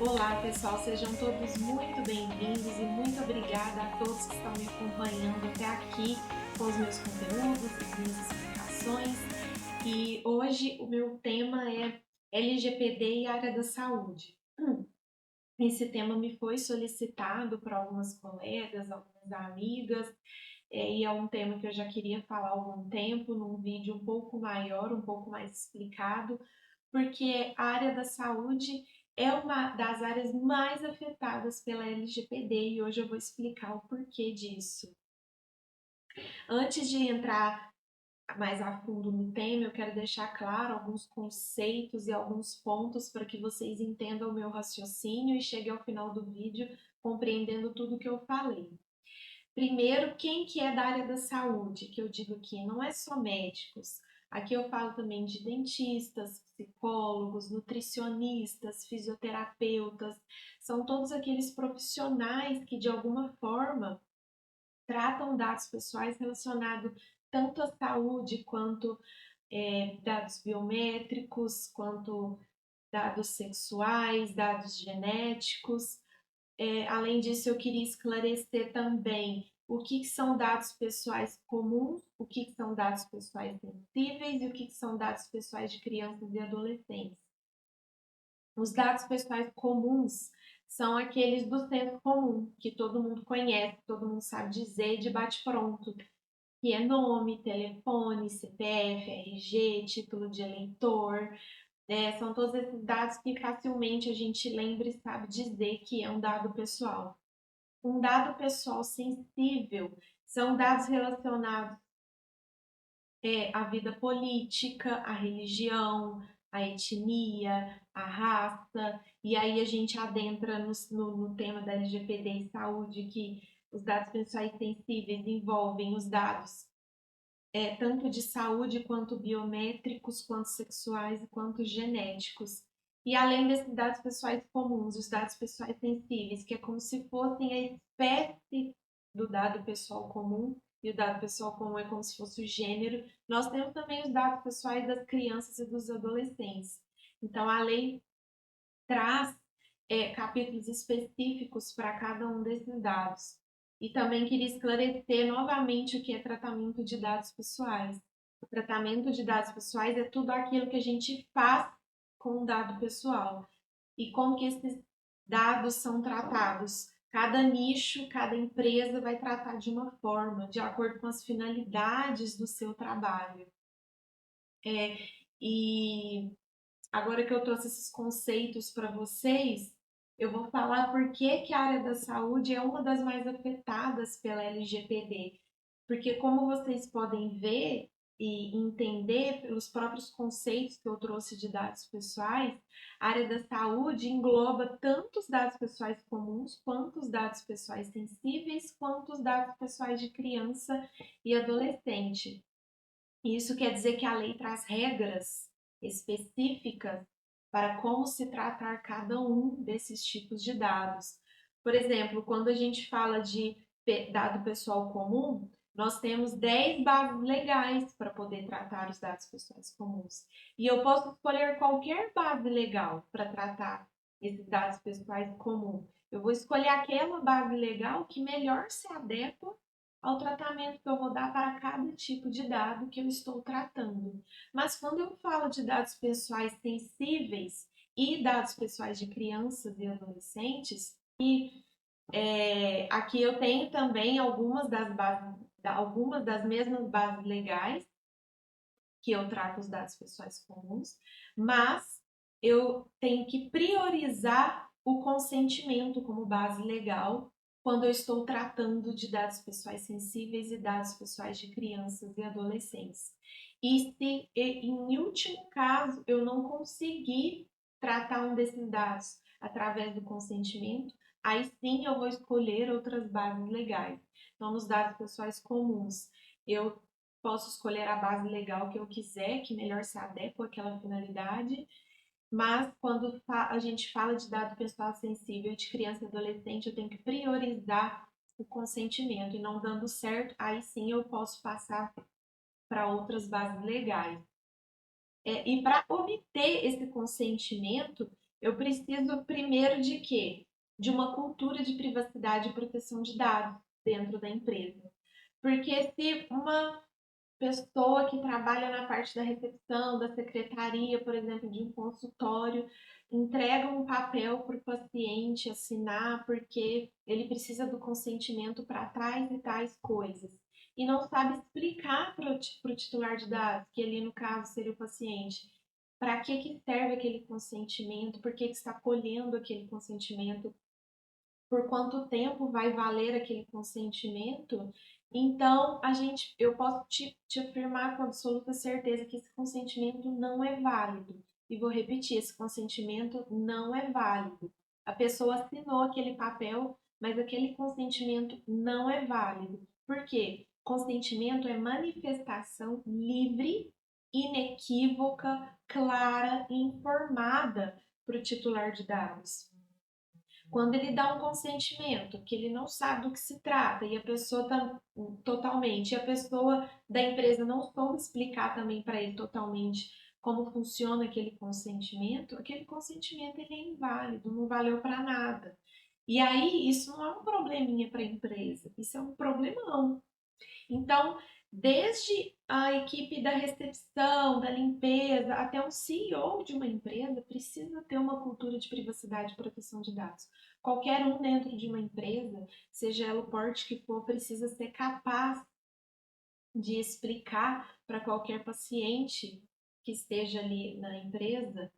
Olá pessoal, sejam todos muito bem-vindos e muito obrigada a todos que estão me acompanhando até aqui com os meus conteúdos, as minhas explicações. E hoje o meu tema é LGPD e área da saúde. Esse tema me foi solicitado por algumas colegas, algumas amigas, e é um tema que eu já queria falar há algum tempo, num vídeo um pouco maior, um pouco mais explicado, porque a área da saúde é uma das áreas mais afetadas pela LGPD e hoje eu vou explicar o porquê disso. Antes de entrar mais a fundo no tema, eu quero deixar claro alguns conceitos e alguns pontos para que vocês entendam o meu raciocínio e cheguem ao final do vídeo compreendendo tudo que eu falei. Primeiro, quem que é da área da saúde, que eu digo aqui, não é só médicos. Aqui eu falo também de dentistas, psicólogos, nutricionistas, fisioterapeutas, são todos aqueles profissionais que de alguma forma tratam dados pessoais relacionados tanto à saúde quanto dados biométricos, quanto dados sexuais, dados genéticos. Além disso, eu queria esclarecer também o que são dados pessoais comuns, o que são dados pessoais sensíveis e o que são dados pessoais de crianças e adolescentes. Os dados pessoais comuns são aqueles do senso comum, que todo mundo conhece, todo mundo sabe dizer de bate-pronto, que é nome, telefone, CPF, RG, título de eleitor, são todos esses dados que facilmente a gente lembra e sabe dizer que é um dado pessoal. Um dado pessoal sensível são dados relacionados à vida política, à religião, à etnia, à raça, e aí a gente adentra no tema da LGPD e saúde, que os dados pessoais sensíveis envolvem os dados tanto de saúde quanto biométricos, quanto sexuais e quanto genéticos. E além desses dados pessoais comuns, os dados pessoais sensíveis, que é como se fossem a espécie do dado pessoal comum, e o dado pessoal comum é como se fosse o gênero, nós temos também os dados pessoais das crianças e dos adolescentes. Então, a lei traz capítulos específicos para cada um desses dados. E também queria esclarecer novamente o que é tratamento de dados pessoais. O tratamento de dados pessoais é tudo aquilo que a gente faz com o dado pessoal. E como que esses dados são tratados. Cada nicho, cada empresa vai tratar de uma forma, de acordo com as finalidades do seu trabalho. E agora que eu trouxe esses conceitos para vocês, eu vou falar por que a área da saúde é uma das mais afetadas pela LGPD. Porque, como vocês podem ver e entender pelos próprios conceitos que eu trouxe de dados pessoais, a área da saúde engloba tanto os dados pessoais comuns, quanto os dados pessoais sensíveis, quanto os dados pessoais de criança e adolescente. Isso quer dizer que a lei traz regras específicas para como se tratar cada um desses tipos de dados. Por exemplo, quando a gente fala de dado pessoal comum, nós temos 10 bases legais para poder tratar os dados pessoais comuns. E eu posso escolher qualquer base legal para tratar esses dados pessoais comuns. Eu vou escolher aquela base legal que melhor se adequa ao tratamento que eu vou dar para cada tipo de dado que eu estou tratando. Mas quando eu falo de dados pessoais sensíveis e dados pessoais de crianças e adolescentes, aqui eu tenho também algumas das mesmas bases legais que eu trato os dados pessoais comuns, mas eu tenho que priorizar o consentimento como base legal quando eu estou tratando de dados pessoais sensíveis e dados pessoais de crianças e adolescentes. E se, em último caso, eu não conseguir tratar um desses dados através do consentimento, aí sim eu vou escolher outras bases legais. Então, nos dados pessoais comuns, eu posso escolher a base legal que eu quiser, que melhor se adequa àquela finalidade, mas quando a gente fala de dado pessoal sensível de criança e adolescente, eu tenho que priorizar o consentimento, e não dando certo, aí sim eu posso passar para outras bases legais. E para obter esse consentimento, Eu preciso primeiro de quê? De uma cultura de privacidade e proteção de dados dentro da empresa. Porque se uma pessoa que trabalha na parte da recepção, da secretaria, por exemplo, de um consultório, entrega um papel para o paciente assinar porque ele precisa do consentimento para tais e tais coisas. E não sabe explicar para o titular de dados, que ali no caso seria o paciente, para que serve aquele consentimento, por que está colhendo aquele consentimento, por quanto tempo vai valer aquele consentimento, então eu posso te afirmar com absoluta certeza que esse consentimento não é válido. E vou repetir, esse consentimento não é válido. A pessoa assinou aquele papel, mas aquele consentimento não é válido. Por quê? Consentimento é manifestação livre, inequívoca, clara e informada para o titular de dados. Quando ele dá um consentimento, que ele não sabe do que se trata, e a pessoa tá totalmente, e a pessoa da empresa não soube explicar também para ele totalmente como funciona aquele consentimento ele é inválido, não valeu para nada. E aí isso não é um probleminha para a empresa, isso é um problemão. Então, desde a equipe da recepção, da limpeza, até um CEO de uma empresa precisa ter uma cultura de privacidade e proteção de dados. Qualquer um dentro de uma empresa, seja ela o porte que for, precisa ser capaz de explicar para qualquer paciente que esteja ali na empresa,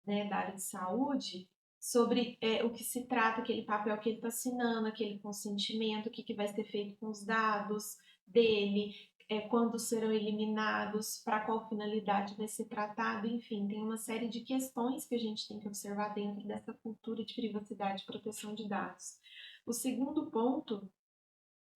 né, da área de saúde, sobre o que se trata, aquele papel que ele está assinando, aquele consentimento, o que vai ser feito com os dados dele, quando serão eliminados, para qual finalidade vai ser tratado, enfim, tem uma série de questões que a gente tem que observar dentro dessa cultura de privacidade e proteção de dados. O segundo ponto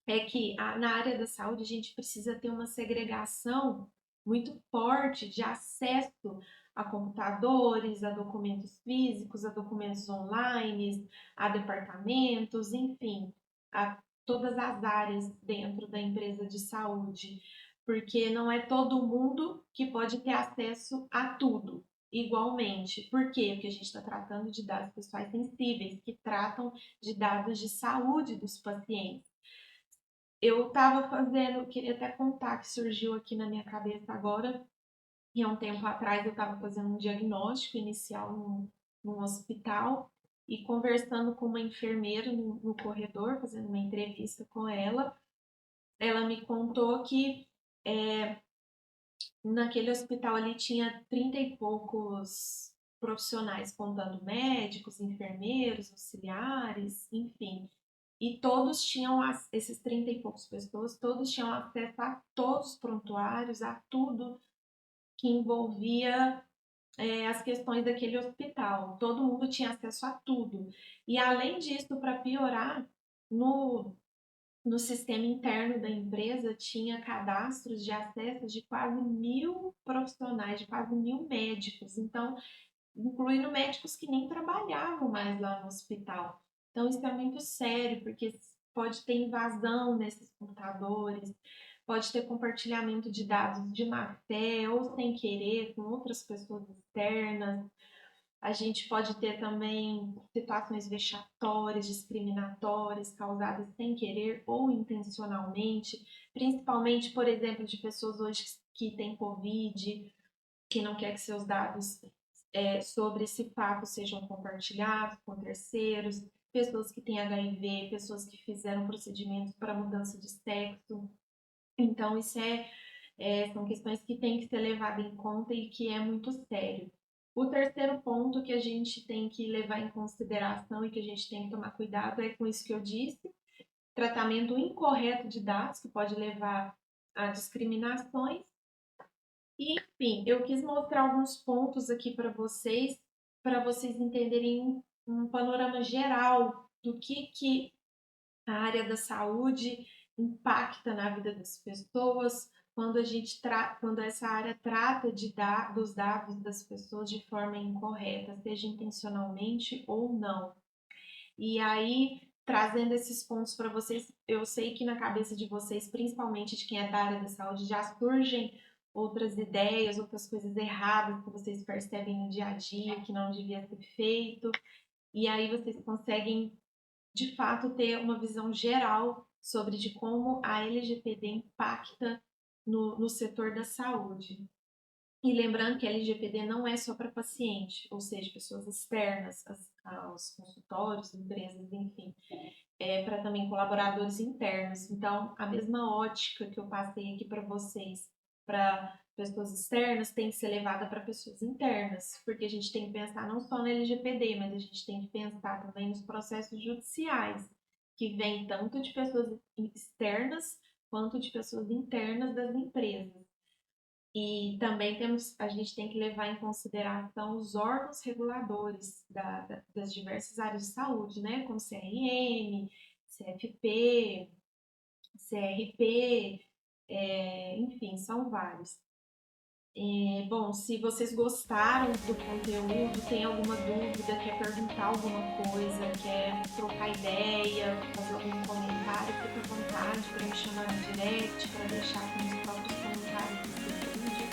é que na área da saúde a gente precisa ter uma segregação muito forte de acesso a computadores, a documentos físicos, a documentos online, a departamentos, enfim, a todas as áreas dentro da empresa de saúde, porque não é todo mundo que pode ter acesso a tudo igualmente. Por quê? Porque a gente está tratando de dados pessoais sensíveis, que tratam de dados de saúde dos pacientes. Eu estava fazendo, queria até contar que surgiu aqui na minha cabeça agora, e há um tempo atrás eu estava fazendo um diagnóstico inicial num hospital e conversando com uma enfermeira no corredor, fazendo uma entrevista com ela. Ela me contou que naquele hospital ali tinha 30 e poucos profissionais, contando médicos, enfermeiros, auxiliares, enfim. E todos tinham, esses 30 e poucos pessoas, todos tinham acesso a todos os prontuários, a tudo que envolvia as questões daquele hospital. Todo mundo tinha acesso a tudo. E além disso, para piorar, no, no sistema interno da empresa tinha cadastros de acessos de quase 1.000 profissionais, de quase 1.000 médicos. Então, incluindo médicos que nem trabalhavam mais lá no hospital. Então, isso é muito sério, porque pode ter invasão nesses computadores, pode ter compartilhamento de dados de má fé ou sem querer com outras pessoas externas. A gente pode ter também situações vexatórias, discriminatórias, causadas sem querer ou intencionalmente, principalmente, por exemplo, de pessoas hoje que têm Covid, que não quer que seus dados sobre esse fato sejam compartilhados com terceiros, pessoas que têm HIV, pessoas que fizeram procedimentos para mudança de sexo. Então, são questões que têm que ser levadas em conta e que é muito sério. O terceiro ponto que a gente tem que levar em consideração e que a gente tem que tomar cuidado é com isso que eu disse, tratamento incorreto de dados, que pode levar a discriminações. E, enfim, eu quis mostrar alguns pontos aqui para vocês entenderem um panorama geral do que a área da saúde impacta na vida das pessoas quando quando essa área trata dos dados das pessoas de forma incorreta, seja intencionalmente ou não. E aí, trazendo esses pontos para vocês, eu sei que na cabeça de vocês, principalmente de quem é da área da saúde, já surgem outras ideias, outras coisas erradas que vocês percebem no dia a dia que não devia ser feito. E aí vocês conseguem, de fato, ter uma visão geral sobre de como a LGPD impacta no setor da saúde. E lembrando que a LGPD não é só para paciente, ou seja, pessoas externas aos consultórios, empresas, enfim, é para também colaboradores internos. Então, a mesma ótica que eu passei aqui para vocês, para pessoas externas, tem que ser levada para pessoas internas, porque a gente tem que pensar não só na LGPD, mas a gente tem que pensar também nos processos judiciais, que vêm tanto de pessoas externas quanto de pessoas internas das empresas. E também a gente tem que levar em consideração os órgãos reguladores das diversas áreas de saúde, né? Como CRM, CFP, CRP, enfim, são vários. Bom, se vocês gostaram do conteúdo, tem alguma dúvida, quer perguntar alguma coisa, quer trocar ideia, fazer algum comentário, fica à vontade para me chamar no direct, para deixar aqui nos próprios comentários desse vídeo.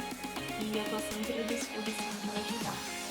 E eu estou sempre à disposição para ajudar.